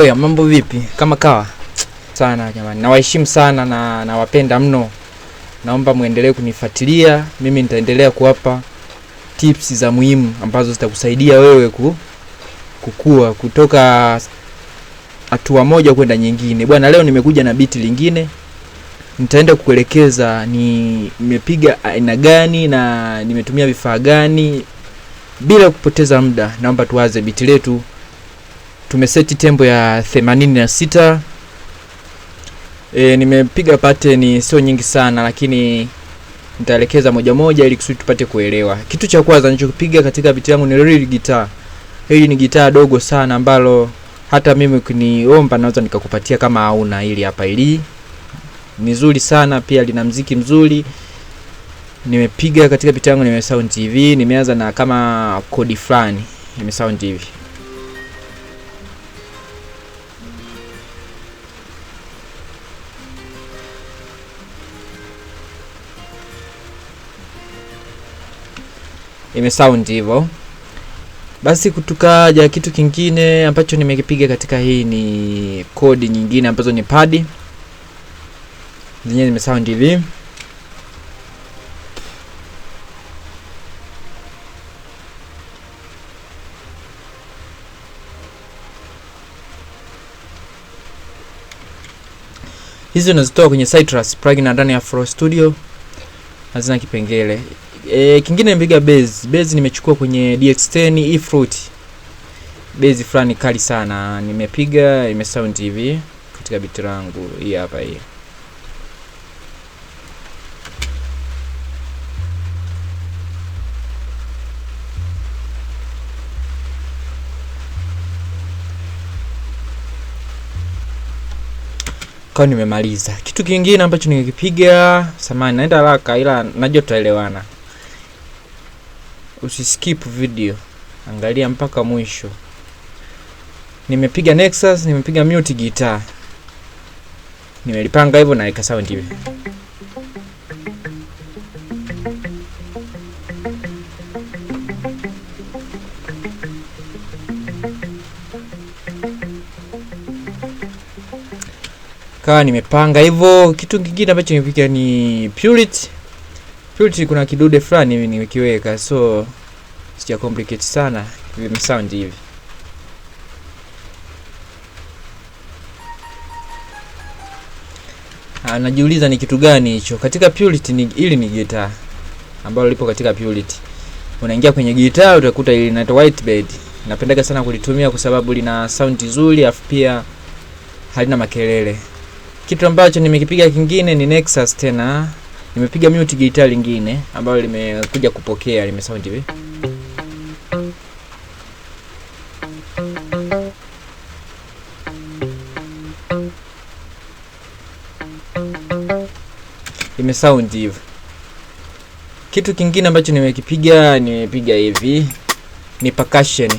Oya, mambo vipi? Kama kawa sana jamani. Nawaheshimu sana na nawapenda mno. Naomba muendelee kunifuatilia. Mimi nitaendelea kuwapa tips za muhimu ambazo zitakusaidia wewe kukua kutoka hatua moja kwenda nyingine. Bwana, leo nimekuja na biti lingine. Nitaenda kukuelekeza nimepiga aina gani na nimetumia vifaa gani. Bila kupoteza muda, naomba tuanze biti letu. Tumeseti tempo ya 86. Nimepiga pattern sio nyingi sana, lakini nitaelekeza moja moja ili kusudi tupate kuelewa. Kitu cha kwanza nilichopiga katika biti yangu ni real guitar. Hii ni gitaa dogo sana ambalo hata mimi ukiniomba naweza nikakupatia kama hauna. Hili hapa, hili ni nzuri sana, pia lina muziki mzuri. Nimepiga katika biti yangu, nimesound hivi. Nimeanza na kama kodi fulani, nimesound hivi. Imesound hivyo. Basi kutukaja kitu kingine ambacho nimekipiga katika hii ni kodi nyingine ambazo ni pad. Zenyewe nimesound hivi. Hizi unazitoa kwenye Citrus plugin na ndani ya FL Studio. Hazina kipengele. Kingine nimepiga bass. Bass nimechukua kwenye DX10 E-Fruit. Bass fulani kali sana. Nimepiga imesound hivi katika beat langu. Hii hapa hii. Kwa nimemaliza. Kitu kingine ambacho nikipiga, samahani naenda haraka ila najua tutaelewana. Usiskip video, angalia mpaka mwisho. Nimepiga Nexus, nimepiga mute guitar. Nimelipanga hivyo na ika sound hivi. Kawa nimepanga hivyo. Kitu kingine ambacho nimepiga ni Purity. Purity kuna kidude fulani hivi nimekiweka, so sija complicate sana. Hivi sound hivi. Najiuliza ni kitu gani hicho. Katika Purity ili ni guitar ambalo lipo katika Purity. Unaingia kwenye guitar utakuta ili inaitwa Whitebird. Napendeka sana kulitumia kwa sababu lina sound nzuri afu pia halina makelele. Kitu ambacho nimekipiga kingine ni Nexus tena. Nimepiga mute guitar lingine ambalo limekuja kupokea, limesound hivi. Limesound hivi. Kitu kingine ambacho nimepiga hivi ni percussion.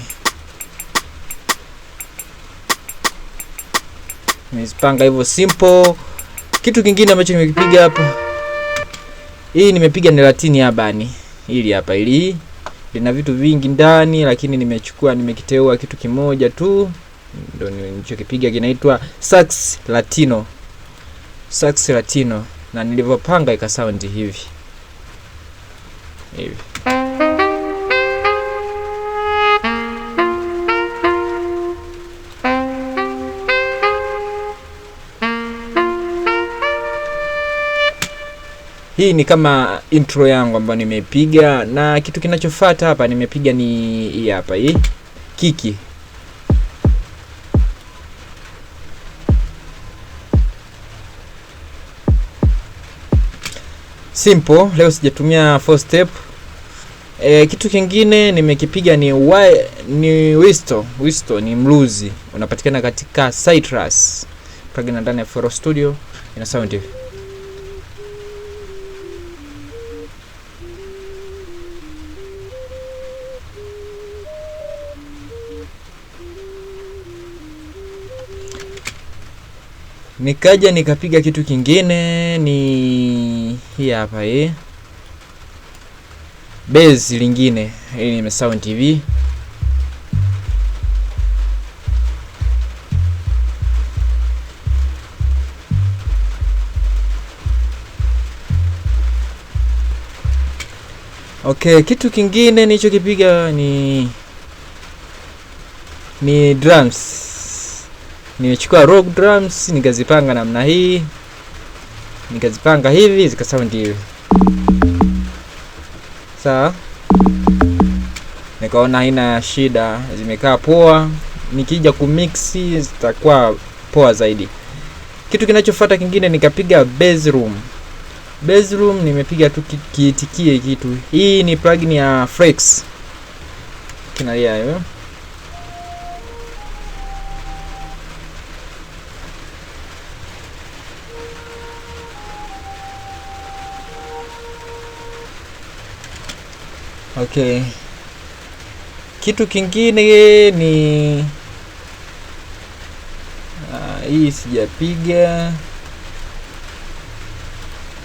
Nimezipanga hivyo simple. Kitu kingine ambacho nimekipiga hapa, hii nimepiga ni Latin Urban. Hili hapa, hili lina vitu vingi ndani, lakini nimekiteua kitu kimoja tu ndio nilichokipiga, kinaitwa Sax Latino. Sax Latino, na nilivyopanga ika sound hivi. Hii ni kama intro yangu ambayo nimepiga, na kitu kinachofuata hapa nimepiga ni hii hapa, hii kiki. Simple, leo sijatumia 4 step. Kitu kingine nimekipiga ni Wisto ni mluzi. Unapatikana katika Citrus plugin ndani ya FL Studio, ina sound hivi. Nikaja nikapiga kitu kingine ni hii hapa hii. Bass lingine hii ni Sound TV. Okay, kitu kingine nilichokipiga ni drums. Nimechukua rock drums nikazipanga namna hii. Nikazipanga hivi zikasound hivi. Sawa? Nikaona haina shida, zimekaa poa. Nikija kumix zitakuwa poa zaidi. Kitu kinachofuata kingine nikapiga bass room. Bass room nimepiga tu kiitikie kitu. Hii ni plugin ya Flex. Kinalia hiyo. Okay. Kitu kingine ni hii sijapiga.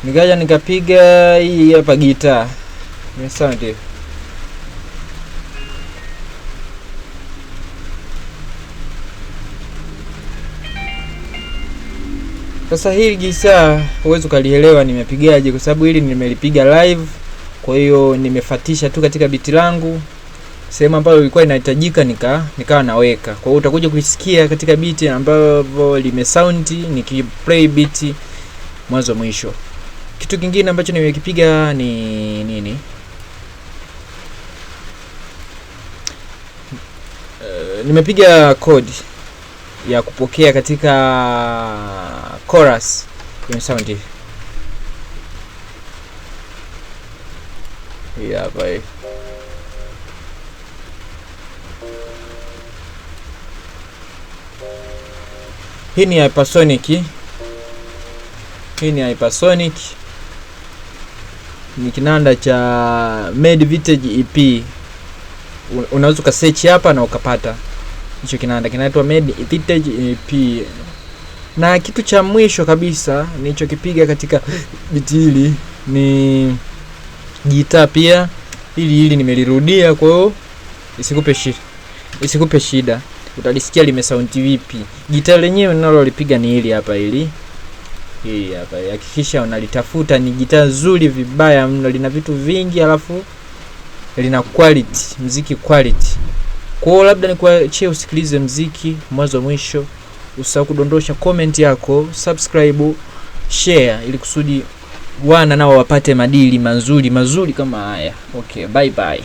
Nikaja nikapiga hii hapa gitaa. Ni sound hiyo. Sasa hili gitaa huwezi ukalielewa nimepigaje kwa sababu hili nimelipiga live. Kwa hiyo nimefatisha tu katika biti langu. Sehemu ambayo ilikuwa inahitajika nikawa naweka. Kwa hiyo utakuja kuisikia katika biti ambayo limesound nikiplay biti mwanzo mwisho. Kitu kingine ambacho nimekipiga ni nini? Nimepiga code ya kupokea katika chorus ya sound hivi. Hapa hii. Hii ni Hypersonic. Ni kinanda cha Made Vintage EP. Unaweza ukasearch hapa na ukapata. Hicho kinanda kinaitwa Made Vintage EP. Na kitu cha mwisho kabisa nilichokipiga katika biti hili ni gitaa pia. Hili nimelirudia kwa hiyo isikupe shida. Utalisikia limesound vipi. Gitaa lenyewe ninalolipiga ni hili hapa hili. Hii hapa. Hakikisha unalitafuta, ni gitaa zuri vibaya mno, lina vitu vingi alafu lina quality, muziki quality. Kwa hiyo labda nikuachie usikilize muziki mwanzo mwisho. Usahau kudondosha comment yako, subscribe, share ili kusudi wana nao wapate madili mazuri kama haya. Okay, bye bye.